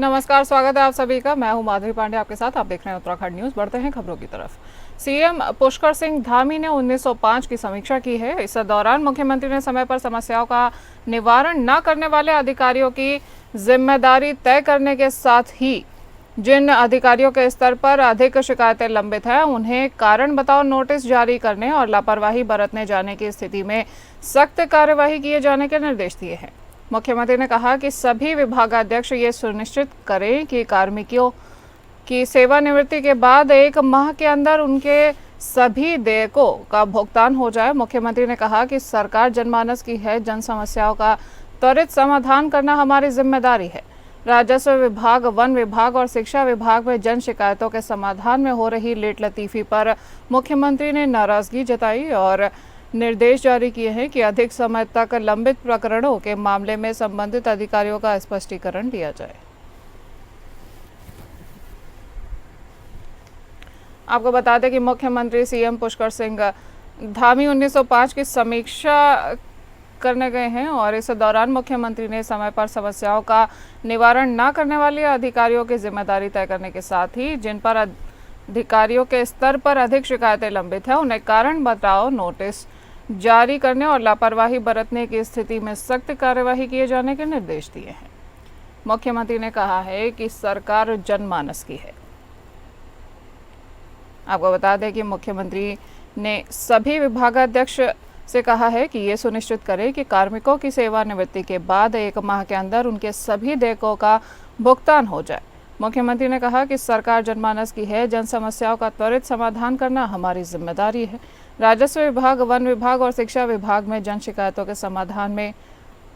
नमस्कार, स्वागत है आप सभी का। मैं हूं माधवी पांडे आपके साथ। आप देख रहे हैं उत्तराखंड न्यूज। बढ़ते हैं खबरों की तरफ। सीएम पुष्कर सिंह धामी ने 1905 की समीक्षा की है। इस दौरान मुख्यमंत्री ने समय पर समस्याओं का निवारण न करने वाले अधिकारियों की जिम्मेदारी तय करने के साथ ही जिन अधिकारियों के स्तर पर अधिक शिकायतें लंबित हैं उन्हें कारण बताओ नोटिस जारी करने और लापरवाही बरतने जाने की स्थिति में सख्त कार्यवाही किए जाने के निर्देश दिए हैं। मुख्यमंत्री ने कहा कि सभी विभागाध्यक्ष ये सुनिश्चित करें कि कार्मिकों की सेवानिवृत्ति के बाद 1 माह के अंदर उनके सभी देयकों का भुगतान हो जाए। मुख्यमंत्री ने कहा कि सरकार जनमानस की है, जन समस्याओं का त्वरित समाधान करना हमारी जिम्मेदारी है। राजस्व विभाग, वन विभाग और शिक्षा विभाग में जन शिकायतों के समाधान में हो रही लेट लतीफी पर मुख्यमंत्री ने नाराजगी जताई और निर्देश जारी किए हैं कि अधिक समय तक लंबित प्रकरणों के मामले में संबंधित अधिकारियों का स्पष्टीकरण दिया जाए। आपको बता दें कि मुख्यमंत्री सीएम पुष्कर सिंह धामी 1905 की समीक्षा करने गए हैं और इस दौरान मुख्यमंत्री ने समय पर समस्याओं का निवारण न करने वाले अधिकारियों की जिम्मेदारी तय करने के साथ ही जिन पर अधिकारियों के स्तर पर अधिक शिकायतें लंबित हैं उन्हें कारण बताओ नोटिस जारी करने और लापरवाही बरतने की स्थिति में सख्त कार्यवाही किए जाने के निर्देश दिए हैं। मुख्यमंत्री ने कहा है कि सरकार जनमानस की है। आपको बता दें कि मुख्यमंत्री ने सभी विभागाध्यक्ष से कहा है कि ये सुनिश्चित करें कि कार्मिकों की सेवानिवृत्ति के बाद 1 माह के अंदर उनके सभी देयकों का भुगतान हो जाए। मुख्यमंत्री ने कहा कि सरकार जनमानस की है, जन समस्याओं का त्वरित समाधान करना हमारी जिम्मेदारी है। राजस्व विभाग, वन विभाग और शिक्षा विभाग में जन शिकायतों के समाधान में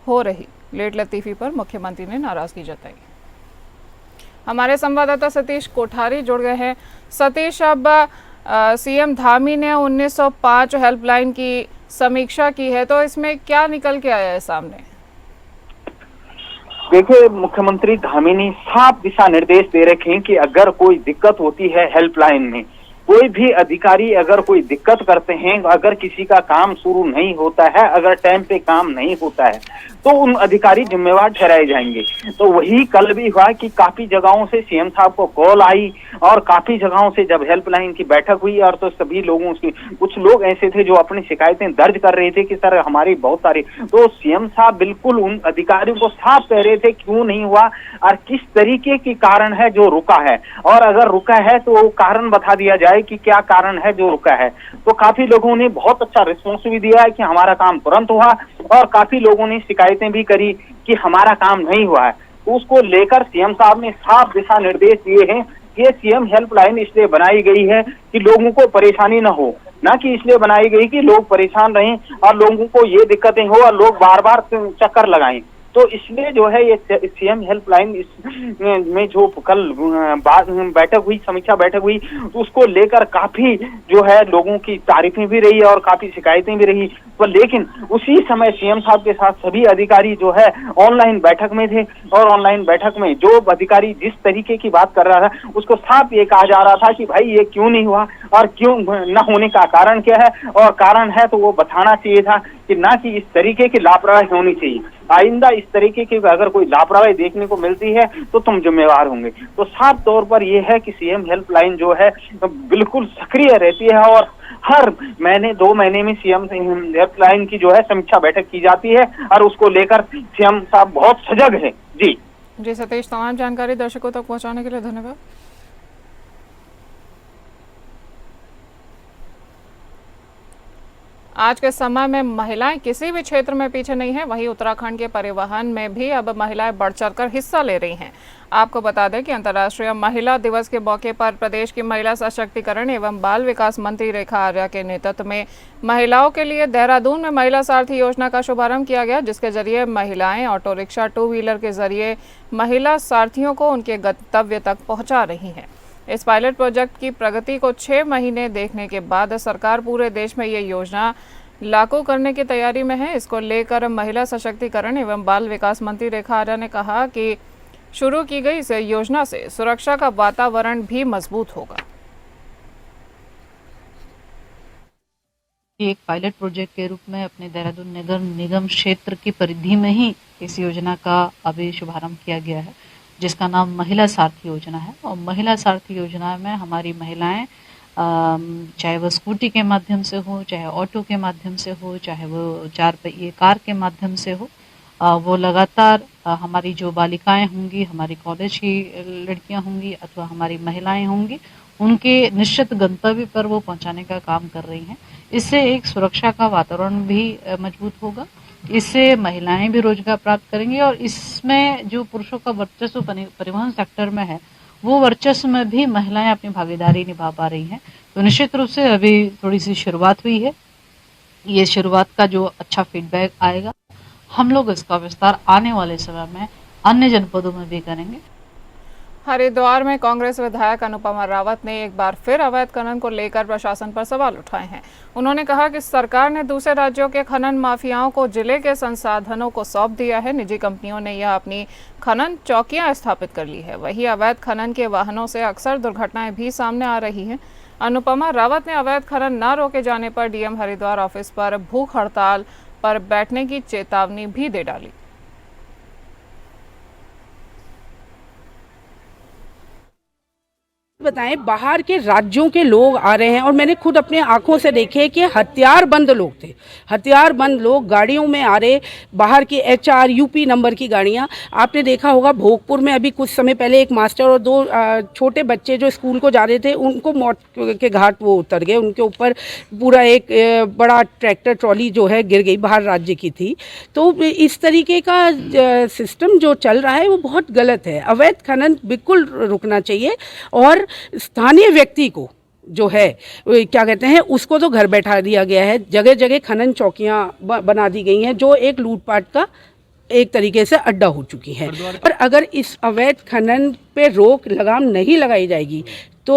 हो रही लेट लतीफी पर मुख्यमंत्री ने नाराजगी जताई। हमारे संवाददाता सतीश कोठारी जुड़ गए हैं। सतीश, अब सीएम धामी ने 1905 हेल्पलाइन की समीक्षा की है, तो इसमें क्या निकल के आया है सामने? देखिए, मुख्यमंत्री धामी ने साफ दिशा निर्देश दे रखे हैं कि अगर कोई दिक्कत होती है हेल्पलाइन में, कोई भी अधिकारी अगर कोई दिक्कत करते हैं, अगर किसी का काम शुरू नहीं होता है, अगर टाइम पे काम नहीं होता है, तो उन अधिकारी जिम्मेवार ठहराए जाएंगे। तो वही कल भी हुआ कि काफी जगहों से सीएम साहब को कॉल आई और काफी जगहों से जब हेल्पलाइन की बैठक हुई और तो सभी लोगों से कुछ लोग ऐसे थे जो अपनी शिकायतें दर्ज कर रहे थे कि सर हमारी बहुत सारी, तो सीएम साहब बिल्कुल उन अधिकारियों को साफ कह रहे थे क्यों नहीं हुआ और किस तरीके की कारण है जो रुका है, और अगर रुका है तो वो कारण बता दिया जाए कि क्या कारण है जो रुका है। तो काफी लोगों ने बहुत अच्छा रिस्पॉन्स भी दिया है कि हमारा काम तुरंत हुआ और काफी लोगों ने शिकायतें भी करी कि हमारा काम नहीं हुआ है। तो उसको लेकर सीएम साहब ने साफ दिशा निर्देश दिए हैं कि ये सीएम हेल्पलाइन इसलिए बनाई गई है कि लोगों को परेशानी न हो, ना कि इसलिए बनाई गई कि लोग परेशान रहें और लोगों को ये दिक्कतें हो और लोग बार बार चक्कर लगाएं। तो इसलिए जो है ये सीएम हेल्पलाइन में जो कल बैठक हुई, समीक्षा बैठक हुई, उसको लेकर काफी जो है लोगों की तारीफें भी रही और काफी शिकायतें भी रही। तो लेकिन उसी समय सीएम साहब के साथ सभी अधिकारी जो है ऑनलाइन बैठक में थे और ऑनलाइन बैठक में जो अधिकारी जिस तरीके की बात कर रहा था उसको साफ ये कहा जा रहा था कि भाई ये क्यों नहीं हुआ और क्यों न होने का कारण क्या है, और कारण है तो वो बताना चाहिए था कि ना कि इस तरीके की लापरवाही होनी चाहिए। आइंदा इस तरीके की अगर कोई लापरवाही देखने को मिलती है तो तुम जिम्मेवार होंगे। तो साफ तौर पर यह है कि सीएम हेल्पलाइन जो है बिल्कुल सक्रिय रहती है और हर महीने 2 महीने में सीएम हेल्पलाइन की जो है समीक्षा बैठक की जाती है और उसको लेकर सीएम साहब बहुत सजग है। जी सतीश, तमाम जानकारी दर्शकों तक पहुंचाने के लिए धन्यवाद। आज के समय में महिलाएं किसी भी क्षेत्र में पीछे नहीं है। वहीं उत्तराखंड के परिवहन में भी अब महिलाएं बढ़ चढ़कर हिस्सा ले रही हैं। आपको बता दें कि अंतर्राष्ट्रीय महिला दिवस के मौके पर प्रदेश की महिला सशक्तिकरण एवं बाल विकास मंत्री रेखा आर्या के नेतृत्व में महिलाओं के लिए देहरादून में महिला सारथी योजना का शुभारंभ किया गया, जिसके जरिए महिलाएं ऑटो रिक्शा, 2 व्हीलर के जरिए महिला सारथियों को उनके गंतव्य तक पहुँचा रही हैं। इस पायलट प्रोजेक्ट की प्रगति को 6 महीने देखने के बाद सरकार पूरे देश में ये योजना लागू करने की तैयारी में है। इसको लेकर महिला सशक्तिकरण एवं बाल विकास मंत्री रेखा आर्या ने कहा कि शुरू की गई इस योजना से सुरक्षा का वातावरण भी मजबूत होगा। एक पायलट प्रोजेक्ट के रूप में अपने देहरादून नगर निगम क्षेत्र की परिधि में ही इस योजना का अभी शुभारंभ किया गया है जिसका नाम महिला सारथी योजना है। और महिला सारथी योजना में हमारी महिलाएं चाहे वो स्कूटी के माध्यम से हो, चाहे ऑटो के माध्यम से हो, चाहे वो 4 पहिए कार के माध्यम से हो, वो लगातार हमारी जो बालिकाएं होंगी, हमारी कॉलेज की लड़कियां होंगी अथवा हमारी महिलाएं होंगी, उनके निश्चित गंतव्य पर वो पहुंचाने का काम कर रही हैं। इससे एक सुरक्षा का वातावरण भी मजबूत होगा, इससे महिलाएं भी रोजगार प्राप्त करेंगी और इसमें जो पुरुषों का वर्चस्व परिवहन सेक्टर में है, वो वर्चस्व में भी महिलाएं अपनी भागीदारी निभा पा रही हैं। तो निश्चित रूप से अभी थोड़ी सी शुरुआत हुई है, ये शुरुआत का जो अच्छा फीडबैक आएगा, हम लोग इसका विस्तार आने वाले समय में अन्य जनपदों में भी करेंगे। हरिद्वार में कांग्रेस विधायक अनुपमा रावत ने एक बार फिर अवैध खनन को लेकर प्रशासन पर सवाल उठाए हैं। उन्होंने कहा कि सरकार ने दूसरे राज्यों के खनन माफियाओं को जिले के संसाधनों को सौंप दिया है। निजी कंपनियों ने यह अपनी खनन चौकियां स्थापित कर ली है। वहीं अवैध खनन के वाहनों से अक्सर दुर्घटनाएं भी सामने आ रही हैं। अनुपमा रावत ने अवैध खनन न रोके जाने पर डीएम हरिद्वार ऑफिस पर भूख हड़ताल पर बैठने की चेतावनी भी दे डाली। बताएं, बाहर के राज्यों के लोग आ रहे हैं और मैंने खुद अपने आंखों से देखे कि हथियारबंद लोग थे, हथियारबंद लोग गाड़ियों में आ रहे, बाहर की HR UP नंबर की गाड़ियां। आपने देखा होगा भोगपुर में अभी कुछ समय पहले एक मास्टर और 2 छोटे बच्चे जो स्कूल को जा रहे थे, उनको मौत के घाट वो उतर गए, उनके ऊपर पूरा एक बड़ा ट्रैक्टर ट्रॉली जो है गिर गई, बाहर राज्य की थी। तो इस तरीके का सिस्टम जो चल रहा है वो बहुत गलत है। अवैध खनन बिल्कुल रुकना चाहिए और स्थानीय व्यक्ति को जो है क्या कहते हैं, उसको तो घर बैठा दिया गया है। जगह जगह खनन चौकियां बना दी गई हैं जो एक लूटपाट का एक तरीके से अड्डा हो चुकी है। और अगर इस अवैध खनन पे रोक लगाम नहीं लगाई जाएगी तो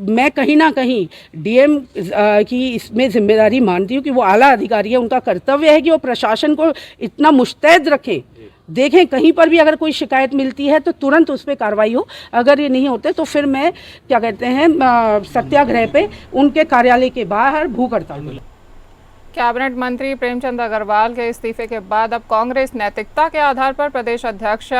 मैं कहीं ना कहीं डीएम की इसमें जिम्मेदारी मानती हूँ कि वो आला अधिकारी है, उनका कर्तव्य है कि वो प्रशासन को इतना मुस्तैद रखें, देखें कहीं पर भी अगर कोई शिकायत मिलती है तो तुरंत उस पर कार्रवाई हो। अगर ये नहीं होते तो फिर मैं क्या कहते हैं सत्याग्रह पे उनके कार्यालय के बाहर भूख हड़ताल में। कैबिनेट मंत्री प्रेमचंद अग्रवाल के इस्तीफे के बाद अब कांग्रेस नैतिकता के आधार पर प्रदेश अध्यक्ष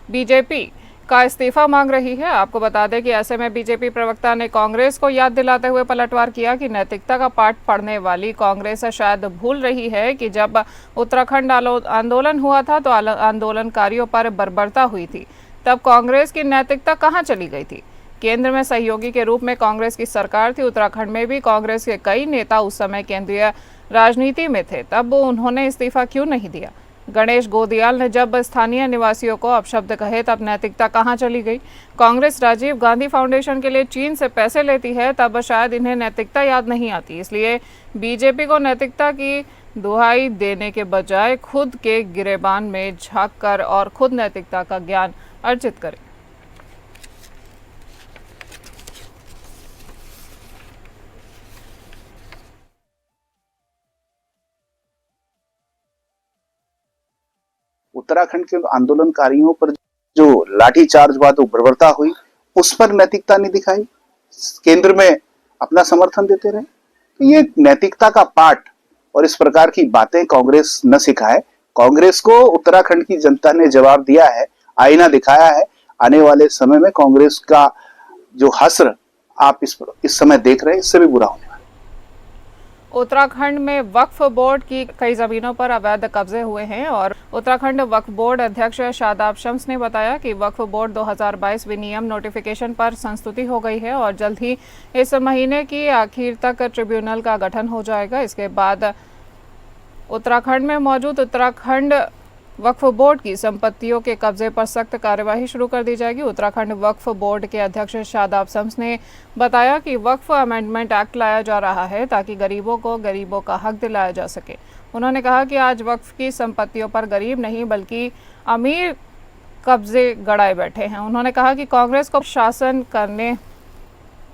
बीजेपी का इस्तीफा मांग रही है। आपको बता दें कि ऐसे में बीजेपी प्रवक्ता ने कांग्रेस को याद दिलाते हुए पलटवार किया कि नैतिकता का पाठ पढ़ने वाली कांग्रेस शायद भूल रही है कि जब उत्तराखंड आंदोलन हुआ था तो आंदोलनकारियों पर बर्बरता हुई थी, तब कांग्रेस की नैतिकता कहां चली गई थी। केंद्र में सहयोगी के रूप में कांग्रेस की सरकार थी, उत्तराखंड में भी कांग्रेस के कई नेता उस समय केंद्रीय राजनीति में थे, तब उन्होंने इस्तीफा क्यों नहीं दिया। गणेश गोदियाल ने जब स्थानीय निवासियों को अपशब्द कहे तब नैतिकता कहां चली गई। कांग्रेस राजीव गांधी फाउंडेशन के लिए चीन से पैसे लेती है, तब शायद इन्हें नैतिकता याद नहीं आती। इसलिए बीजेपी को नैतिकता की दुहाई देने के बजाय खुद के गिरेबान में झांक कर और खुद नैतिकता का ज्ञान अर्जित करें। उत्तराखंड के आंदोलनकारियों पर जो लाठीचार्ज हुआ, तो बर्बरता हुई, उस पर नैतिकता नहीं दिखाई, केंद्र में अपना समर्थन देते रहे। तो ये नैतिकता का पाठ और इस प्रकार की बातें कांग्रेस न सिखाए। कांग्रेस को उत्तराखंड की जनता ने जवाब दिया है, आईना दिखाया है। आने वाले समय में कांग्रेस का जो हश्र आप इस समय देख रहे हैं, इससे भी बुरा होने वाला। उत्तराखंड में वक्फ बोर्ड की कई जमीनों पर अवैध कब्जे हुए हैं और उत्तराखंड वक्फ बोर्ड अध्यक्ष शादाब शम्स ने बताया कि वक्फ बोर्ड 2022 विनियम नोटिफिकेशन पर संस्तुति हो गई है और जल्द ही इस महीने की आखिर तक ट्रिब्यूनल का गठन हो जाएगा। इसके बाद उत्तराखंड में मौजूद उत्तराखंड वक्फ बोर्ड की संपत्तियों के कब्जे पर सख्त कार्यवाही शुरू कर दी जाएगी। उत्तराखंड वक्फ बोर्ड के अध्यक्ष शादाब शम्स ने बताया कि वक्फ अमेंडमेंट एक्ट लाया जा रहा है ताकि गरीबों को गरीबों का हक दिलाया जा सके। उन्होंने कहा कि आज वक्फ की संपत्तियों पर गरीब नहीं बल्कि अमीर कब्जे गड़ाए बैठे हैं। उन्होंने कहा कि कांग्रेस को शासन करने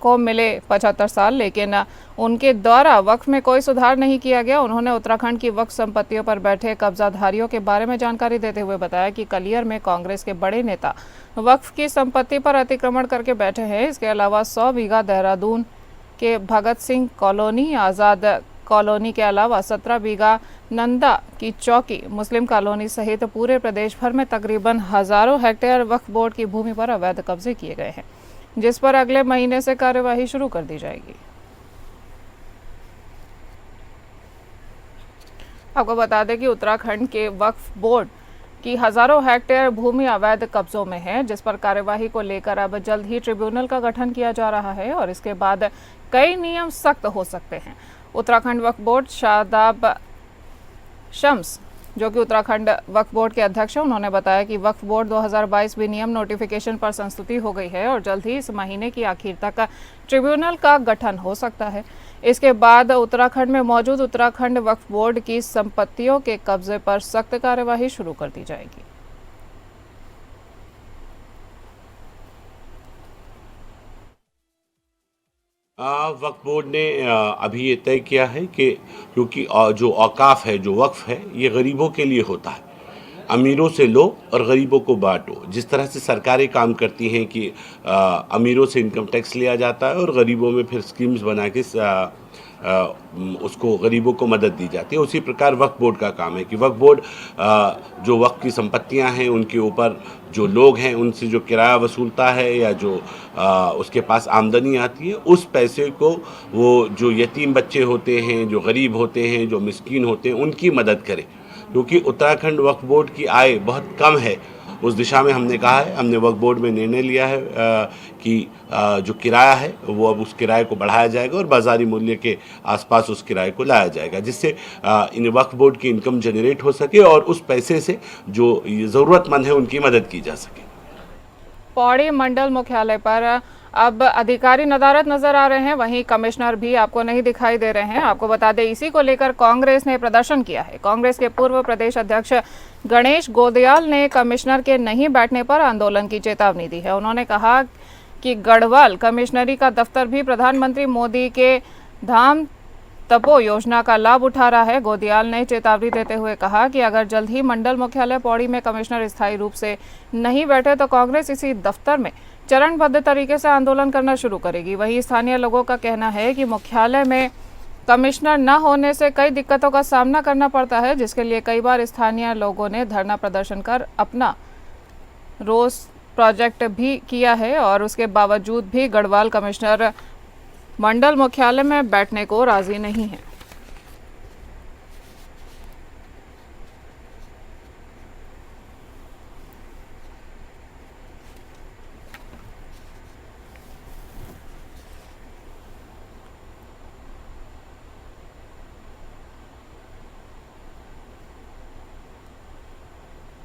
को मिले 75 साल, लेकिन उनके द्वारा वक्फ में कोई सुधार नहीं किया गया। उन्होंने उत्तराखंड की वक्फ संपत्तियों पर बैठे कब्जाधारियों के बारे में जानकारी देते हुए बताया कि कलियर में कांग्रेस के बड़े नेता वक्फ की संपत्ति पर अतिक्रमण करके बैठे हैं। इसके अलावा 100 बीघा देहरादून के भगत सिंह कॉलोनी, आज़ाद कॉलोनी के अलावा 17 बीघा नंदा की चौकी मुस्लिम कॉलोनी सहित पूरे प्रदेश भर में तकरीबन हजारों हेक्टेयर वक्फ बोर्ड की भूमि पर अवैध कब्जे किए गए हैं, जिस पर अगले महीने से कार्यवाही शुरू कर दी जाएगी। आपको बता दें कि उत्तराखंड के वक्फ बोर्ड की हजारों हेक्टेयर भूमि अवैध कब्जों में है, जिस पर कार्यवाही को लेकर अब जल्द ही ट्रिब्यूनल का गठन किया जा रहा है और इसके बाद कई नियम सख्त हो सकते हैं। उत्तराखंड वक्फ बोर्ड शादाब शम्स, जो कि उत्तराखंड वक्फ बोर्ड के अध्यक्ष हैं, उन्होंने बताया कि वक्फ बोर्ड 2022 विनियम नोटिफिकेशन पर संस्तुति हो गई है और जल्द ही इस महीने की आखिर तक ट्रिब्यूनल का गठन हो सकता है। इसके बाद उत्तराखंड में मौजूद उत्तराखंड वक्फ बोर्ड की संपत्तियों के कब्जे पर सख्त कार्यवाही शुरू कर दी जाएगी। वक्फ बोर्ड ने अभी ये तय किया है कि क्योंकि जो औकाफ है, जो वक्फ है, ये गरीबों के लिए होता है। अमीरों से लो और गरीबों को बांटो। जिस तरह से सरकारें काम करती हैं कि अमीरों से इनकम टैक्स लिया जाता है और गरीबों में फिर स्कीम्स बना के उसको गरीबों को मदद दी जाती है, उसी प्रकार वक्फ बोर्ड का काम है कि वक्फ बोर्ड जो वक्फ की संपत्तियां हैं उनके ऊपर जो लोग हैं उनसे जो किराया वसूलता है या जो उसके पास आमदनी आती है, उस पैसे को वो जो यतीम बच्चे होते हैं, जो गरीब होते हैं, जो मिस्कीन होते हैं, उनकी मदद करे। क्योंकि उत्तराखंड वक्फ बोर्ड की आय बहुत कम है, उस दिशा में हमने कहा है, हमने वक्फ बोर्ड में निर्णय लिया है कि जो किराया है वो अब उस किराए को बढ़ाया जाएगा और बाज़ारी मूल्य के आसपास उस किराए को लाया जाएगा, जिससे इन वक्फ बोर्ड की इनकम जनरेट हो सके और उस पैसे से जो ज़रूरतमंद है उनकी मदद की जा सके। पौड़ी मंडल मुख्यालय पर अब अधिकारी नदारत नजर आ रहे हैं, वहीं कमिश्नर भी आपको नहीं दिखाई दे रहे हैं। आपको बता दें, इसी को लेकर कांग्रेस ने प्रदर्शन किया है। कांग्रेस के पूर्व प्रदेश अध्यक्ष गणेश गोदयाल ने कमिश्नर के नहीं बैठने पर आंदोलन की चेतावनी दी है। उन्होंने कहा कि गढ़वाल कमिश्नरी का दफ्तर भी प्रधानमंत्री मोदी के धाम तपो योजना का लाभ उठा रहा है। गोदयाल ने चेतावनी देते हुए कहा कि अगर जल्द ही मंडल मुख्यालय पौड़ी में कमिश्नर स्थायी रूप से नहीं बैठे तो कांग्रेस इसी दफ्तर में चरणबद्ध तरीके से आंदोलन करना शुरू करेगी। वहीं स्थानीय लोगों का कहना है कि मुख्यालय में कमिश्नर न होने से कई दिक्कतों का सामना करना पड़ता है, जिसके लिए कई बार स्थानीय लोगों ने धरना प्रदर्शन कर अपना रोष प्रोजेक्ट भी किया है और उसके बावजूद भी गढ़वाल कमिश्नर मंडल मुख्यालय में बैठने को राजी नहीं है।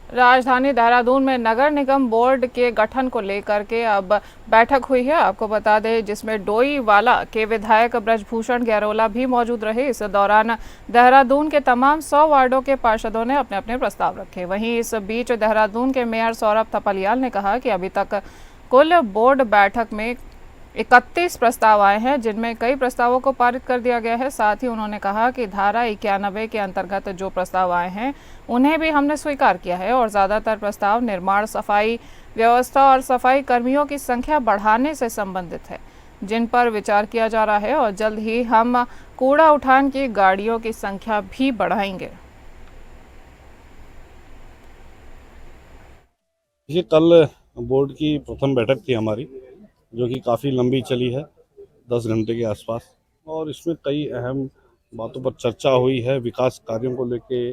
राजधानी देहरादून में नगर निगम बोर्ड के गठन को लेकर के अब बैठक हुई है। आपको बता दें, जिसमें डोईवाला के विधायक ब्रजभूषण गैरोला भी मौजूद रहे। इस दौरान देहरादून के तमाम 100 वार्डों के पार्षदों ने अपने अपने प्रस्ताव रखे। वहीं इस बीच देहरादून के मेयर सौरभ थपलियाल ने कहा कि अभी तक कुल बोर्ड बैठक में 31 प्रस्ताव आए हैं, जिनमें कई प्रस्तावों को पारित कर दिया गया है। साथ ही उन्होंने कहा कि धारा 91 के अंतर्गत जो प्रस्ताव आए हैं उन्हें भी हमने स्वीकार किया है और ज़्यादातर प्रस्ताव निर्माण, सफाई व्यवस्था और सफाई कर्मियों की संख्या बढ़ाने से संबंधित है, जिन पर विचार किया जा रहा है और जल्द ही हम कूड़ा उठान की गाड़ियों की संख्या भी बढ़ाएंगे। ये कल बोर्ड की प्रथम बैठक थी हमारी, जो कि काफ़ी लंबी चली है, 10 घंटे के आसपास, और इसमें कई अहम बातों पर चर्चा हुई है, विकास कार्यों को लेके।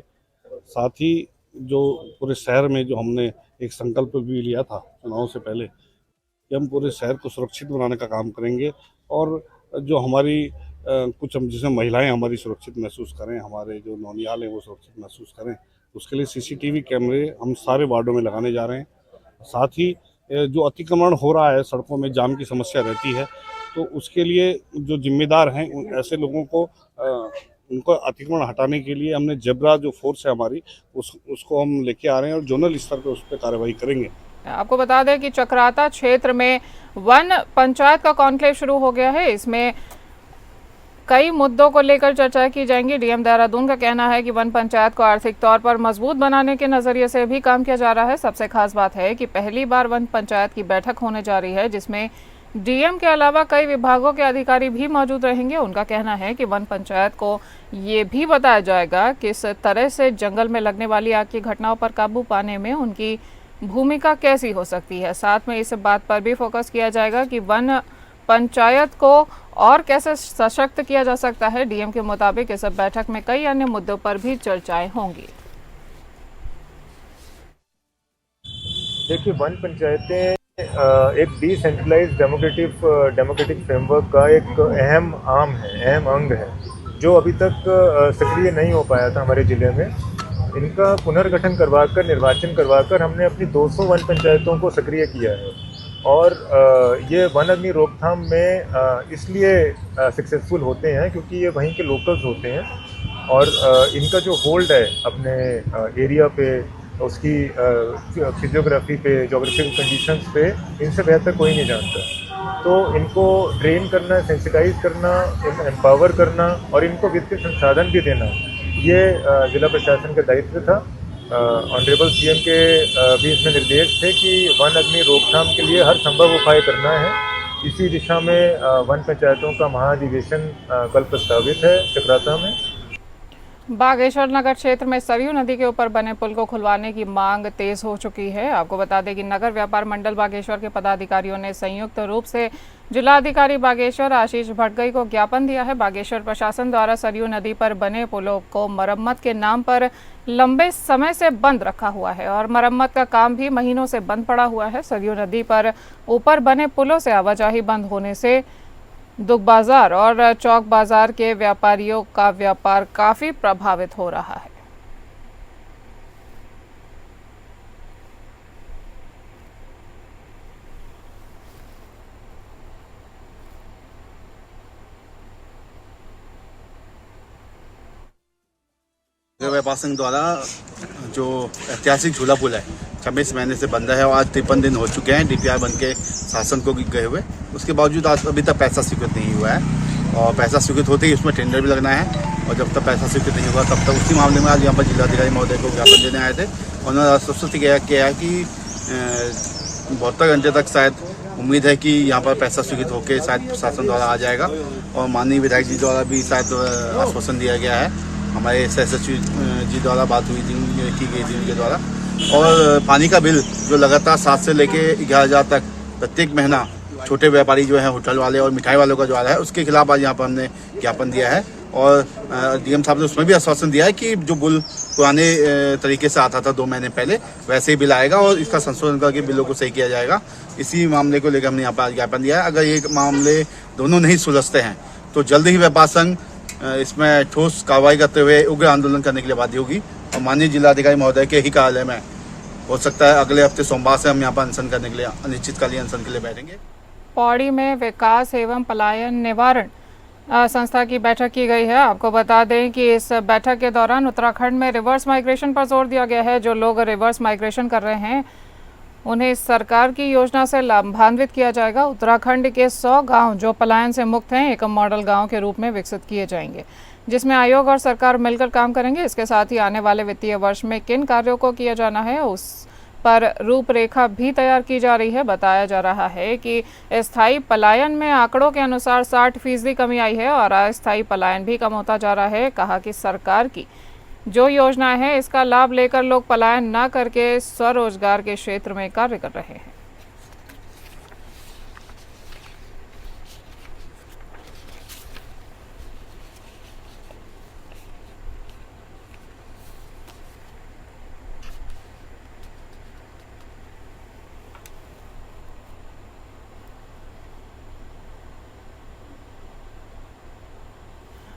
साथ ही जो पूरे शहर में जो हमने एक संकल्प भी लिया था चुनाव से पहले कि हम पूरे शहर को सुरक्षित बनाने का काम करेंगे और जो हमारी कुछ हम जिसमें महिलाएं हमारी सुरक्षित महसूस करें, हमारे जो नौनियाल हैं वो सुरक्षित महसूस करें, उसके लिए CCTV कैमरे हम सारे वार्डों में लगाने जा रहे हैं। साथ ही जो अतिक्रमण हो रहा है, सड़कों में जाम की समस्या रहती है, तो उसके लिए जो जिम्मेदार हैं ऐसे लोगों को उनको अतिक्रमण हटाने के लिए हमने जेब्रा जो फोर्स है हमारी उसको हम लेके आ रहे हैं और जोनल स्तर पर उस पर कार्रवाई करेंगे। आपको बता दें कि चक्राता क्षेत्र में वन पंचायत का कॉन्क्लेव शुरू हो गया है। इसमें कई मुद्दों को लेकर चर्चा की जाएंगी। DM देहरादून का कहना है कि वन पंचायत को आर्थिक तौर पर मजबूत बनाने के नजरिए से भी काम किया जा रहा है। सबसे खास बात है कि पहली बार वन पंचायत की बैठक होने जा रही है, जिसमें डीएम के अलावा कई विभागों के अधिकारी भी मौजूद रहेंगे। उनका कहना है कि वन पंचायत को ये भी बताया जाएगा कि किस तरह से जंगल में लगने वाली आग की घटनाओं पर काबू पाने में उनकी भूमिका कैसी हो सकती है। साथ में इस बात पर भी फोकस किया जाएगा कि वन पंचायत को और कैसे सशक्त किया जा सकता है। डीएम के मुताबिक इस बैठक में कई अन्य मुद्दों पर भी चर्चाएं होंगी। देखिए, वन पंचायतें एक डिसेंट्रलाइज्ड डेमोक्रेटिक फ्रेमवर्क का एक अहम अंग है, जो अभी तक सक्रिय नहीं हो पाया था हमारे ज़िले में। इनका पुनर्गठन करवाकर, निर्वाचन करवाकर हमने अपनी 200 वन पंचायतों को सक्रिय किया है। और ये वन अग्नि रोकथाम में इसलिए सक्सेसफुल होते हैं क्योंकि ये वहीं के लोकल्स होते हैं और इनका जो होल्ड है अपने एरिया पे, उसकी फिजियोग्राफी पे, जोग्राफिकल कंडीशंस पे इनसे बेहतर कोई नहीं जानता। तो इनको ट्रेन करना, सेंसिटाइज करना, एम्पावर करना और इनको वित्तीय संसाधन भी देना, ये ज़िला प्रशासन का दायित्व था। ऑनरेबल सीएम के भी इसमें निर्देश थे कि वन अग्नि रोकथाम के लिए हर संभव उपाय करना है। इसी दिशा में वन पंचायतों का महाधिवेशन कल प्रस्तावित है चक्राता में। बागेश्वर नगर क्षेत्र में सरयू नदी के ऊपर बने पुल को खुलवाने की मांग तेज हो चुकी है। आपको बता दें कि नगर व्यापार मंडल बागेश्वर के पदाधिकारियों ने संयुक्त रूप से जिलाधिकारी बागेश्वर आशीष भटगई को ज्ञापन दिया है। बागेश्वर प्रशासन द्वारा सरयू नदी पर बने पुलों को मरम्मत के नाम पर लंबे समय से बंद रखा हुआ है और मरम्मत का काम भी महीनों से बंद पड़ा हुआ है। सरयू नदी पर ऊपर बने पुलों से आवाजाही बंद होने से दुग बाजार और चौक बाजार के व्यापारियों का व्यापार काफी प्रभावित हो रहा है। व्यापार संघ द्वारा जो ऐतिहासिक झूला पुल है 26 महीने से बंद है और आज 53 दिन हो चुके हैं डीपीआर बन के शासन को गए हुए। उसके बावजूद आज अभी तक पैसा स्वीकृत नहीं हुआ है और पैसा स्वीकृत होते ही उसमें टेंडर भी लगना है और जब तक पैसा स्वीकृत नहीं हुआ तब तक उसी मामले में आज यहाँ पर जिलाधिकारी महोदय को ज्ञापन देने आए थे। उन्होंने आश्वस्त किया है कि 72 घंटे तक शायद उम्मीद है कि यहाँ पर पैसा स्वीकृत होकर शायद प्रशासन द्वारा आ जाएगा और माननीय विधायक जी द्वारा भी शायद आश्वासन दिया गया है। हमारे SSHO जी द्वारा बात हुई थी, की गई थी उनके द्वारा। और पानी का बिल जो लगातार 7 से लेके 11,000 तक प्रत्येक महीना छोटे व्यापारी जो हैं, होटल वाले और मिठाई वालों का जो आ रहा है, उसके खिलाफ आज यहाँ पर हमने ज्ञापन दिया है। और डीएम साहब ने उसमें भी आश्वासन दिया है कि जो बिल पुराने तरीके से आता था 2 महीने पहले, वैसे ही बिल आएगा और इसका संशोधन करके बिलों को सही किया जाएगा। इसी मामले को लेकर हमने यहाँ पर ज्ञापन दिया है। अगर ये मामले दोनों नहीं सुलझते हैं तो जल्द ही व्यापार संघ इसमें ठोस कार्रवाई करते हुए उग्र आंदोलन करने के लिए बाध्य होगी और माननीय जिलाधिकारी महोदय के ही कार्यालय में हो सकता है अगले हफ्ते सोमवार से हम यहाँ पर अनशन करने के लिए, अनिश्चितकालीन अनशन के लिए बैठेंगे। पौड़ी में विकास एवं पलायन निवारण संस्था की बैठक की गई है। आपको बता दें कि इस बैठक के दौरान उत्तराखंड में रिवर्स माइग्रेशन पर जोर दिया गया है। जो लोग रिवर्स माइग्रेशन कर रहे हैं उन्हें सरकार की योजना से लाभान्वित किया जाएगा। उत्तराखंड के 100 गांव जो पलायन से मुक्त हैं एक मॉडल गांव के रूप में विकसित किए जाएंगे, जिसमें आयोग और सरकार मिलकर काम करेंगे। इसके साथ ही आने वाले वित्तीय वर्ष में किन कार्यों को किया जाना है उस पर रूपरेखा भी तैयार की जा रही है। बताया जा रहा है कि स्थायी पलायन में आंकड़ों के अनुसार 60% कमी आई है और अस्थायी पलायन भी कम होता जा रहा है। कहा कि सरकार की जो योजना है इसका लाभ लेकर लोग पलायन न करके स्वरोजगार के क्षेत्र में कार्य कर रहे हैं।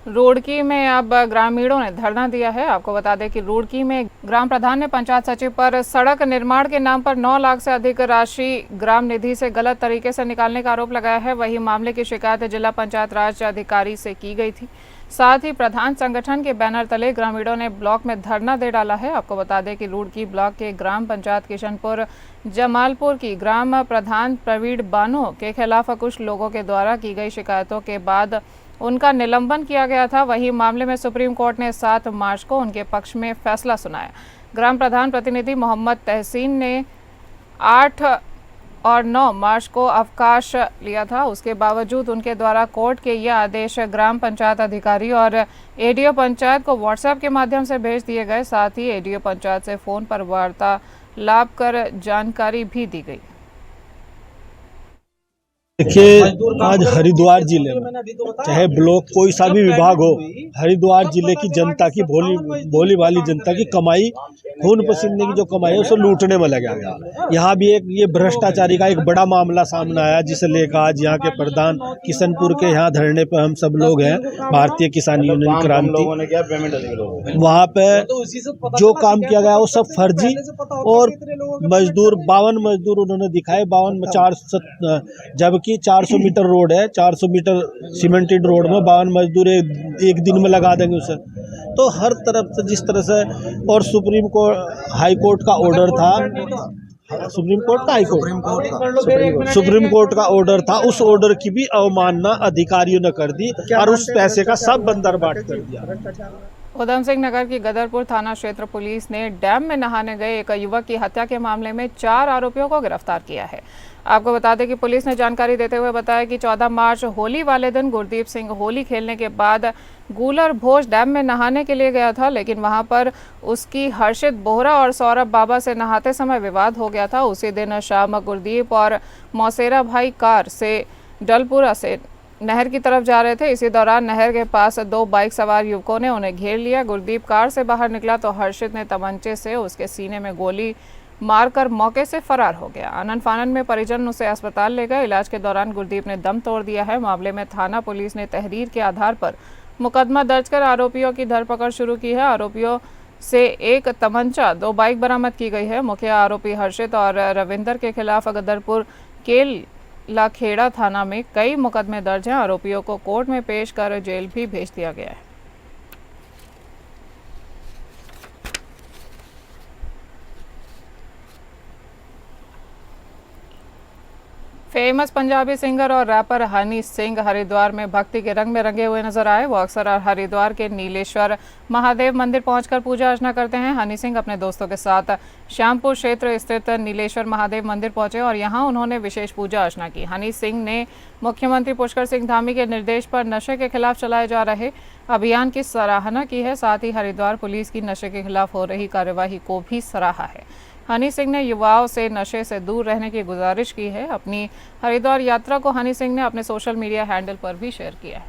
रुड़की में अब ग्रामीणों ने धरना दिया है। आपको बता दें कि रुड़की में ग्राम प्रधान ने पंचायत सचिव पर सड़क निर्माण के नाम पर 9 लाख से अधिक राशि ग्राम निधि से गलत तरीके से निकालने का आरोप लगाया है। वही मामले की शिकायत जिला पंचायत राज अधिकारी से की गई थी। साथ ही प्रधान संगठन के बैनर तले ग्रामीणों ने ब्लॉक में धरना दे डाला है। आपको बता दें कि रुड़की ब्लॉक के ग्राम पंचायत किशनपुर जमालपुर की ग्राम प्रधान प्रवीण बानो के खिलाफ कुछ लोगों के द्वारा की गई शिकायतों के बाद उनका निलंबन किया गया था। वही मामले में सुप्रीम कोर्ट ने 7 मार्च को उनके पक्ष में फैसला सुनाया। ग्राम प्रधान प्रतिनिधि मोहम्मद तहसीन ने 8 और 9 मार्च को अवकाश लिया था। उसके बावजूद उनके द्वारा कोर्ट के ये आदेश ग्राम पंचायत अधिकारी और एडीओ पंचायत को व्हाट्सएप के माध्यम से भेज दिए गए। साथ ही एडीओ पंचायत से फोन पर वार्तालाप कर जानकारी भी दी गई। देखिए, आज हरिद्वार जिले में चाहे ब्लॉक कोई सा भी विभाग हो, हरिद्वार जिले की जनता की भोली भाली जनता की कमाई, खून पसीने की जो कमाई है उसे लूटने में लगा गया। यहाँ भी एक ये भ्रष्टाचारी का एक बड़ा मामला सामने आया, जिसे लेकर आज यहाँ के प्रधान किशनपुर के यहाँ धरने पे हम सब लोग हैं, भारतीय किसान यूनियन क्रांति। वहाँ पे जो काम किया गया वो सब फर्जी और मजदूर 52 मजदूर उन्होंने दिखाए, 52 जबकि 400 मीटर रोड है, 400 मीटर सीमेंटेड रोड में 52 मजदूर एक दिन में लगा देंगे उसे। तो हर तरफ से जिस तरह से, और सुप्रीम कोर्ट हाई कोर्ट का ऑर्डर था, सुप्रीम कोर्ट का ऑर्डर था, उस ऑर्डर की भी अवमानना अधिकारियों ने कर दी और उस पैसे का सब बंदरबाट कर दिया। उधम सिंह नगर की गदरपुर थाना क्षेत्र पुलिस ने डैम में नहाने गए एक युवक की हत्या के मामले में 4 आरोपियों को गिरफ्तार किया है। आपको बता दें कि पुलिस ने जानकारी देते हुए बताया कि 14 मार्च होली वाले दिन गुरदीप सिंह होली खेलने के बाद गूलर भोज डैम में नहाने के लिए गया था, लेकिन वहां पर उसकी हर्षित बोहरा और सौरभ बाबा से नहाते समय विवाद हो गया था। उसी दिन शाम गुरदीप और मौसेरा भाई कार से डलपुरा से नहर की तरफ जा रहे थे। इसी दौरान नहर के पास 2 बाइक सवार युवकों ने उन्हें घेर लिया। गुरदीप कार से बाहर निकला तो हर्षित ने तमंचे से उसके सीने में गोली मारकर मौके से फरार हो गया। आनन फानन में परिजन उसे अस्पताल ले गए। इलाज के दौरान गुरदीप ने दम तोड़ दिया है। मामले में थाना पुलिस ने तहरीर के आधार पर मुकदमा दर्ज कर आरोपियों की धरपकड़ शुरू की है। आरोपियों से 1 तमंचा, 2 बाइक बरामद की गई है। मुख्य आरोपी हर्षित और रविंदर के खिलाफ गदरपुर केलाखेड़ा थाना में कई मुकदमे दर्ज हैं। आरोपियों को कोर्ट में पेश कर जेल भी भेज दिया गया है। फेमस पंजाबी सिंगर और रैपर हनी सिंह हरिद्वार में भक्ति के रंग में रंगे हुए नजर आए। वो अक्सर हरिद्वार के नीलेश्वर महादेव मंदिर पहुंचकर पूजा अर्चना करते हैं। हनी सिंह अपने दोस्तों के साथ श्यामपुर क्षेत्र स्थित नीलेश्वर महादेव मंदिर पहुंचे और यहां उन्होंने विशेष पूजा अर्चना की। हनी सिंह ने मुख्यमंत्री पुष्कर सिंह धामी के निर्देश पर नशे के खिलाफ चलाए जा रहे अभियान की सराहना की है। साथ ही हरिद्वार पुलिस की नशे के खिलाफ हो रही कार्यवाही को भी सराहा है। हनी सिंह ने युवाओं से नशे से दूर रहने की गुजारिश की है। अपनी हरिद्वार यात्रा को हनी सिंह ने अपने सोशल मीडिया हैंडल पर भी शेयर किया है।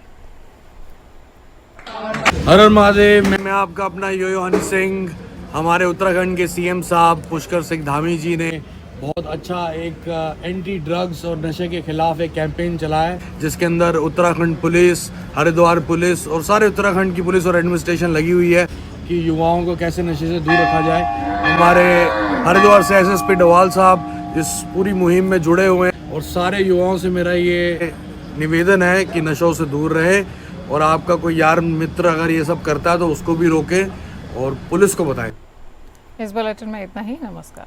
हर हर महादेव, मैं आपका अपना योयो हनी सिंह। हमारे उत्तराखंड के सीएम साहब पुष्कर सिंह धामी जी ने बहुत अच्छा एक एंटी ड्रग्स और नशे के खिलाफ एक कैंपेन चलाया है, जिसके अंदर उत्तराखंड पुलिस, हरिद्वार पुलिस और सारे उत्तराखंड की पुलिस और एडमिनिस्ट्रेशन लगी हुई है कि युवाओं को कैसे नशे से दूर रखा जाए। हमारे हरिद्वार से एसएसपी डवाल साहब इस पूरी मुहिम में जुड़े हुए हैं और सारे युवाओं से मेरा ये निवेदन है कि नशों से दूर रहे और आपका कोई यार मित्र अगर ये सब करता है तो उसको भी रोके और पुलिस को बताएं। इस बुलेटिन में इतना ही। नमस्कार।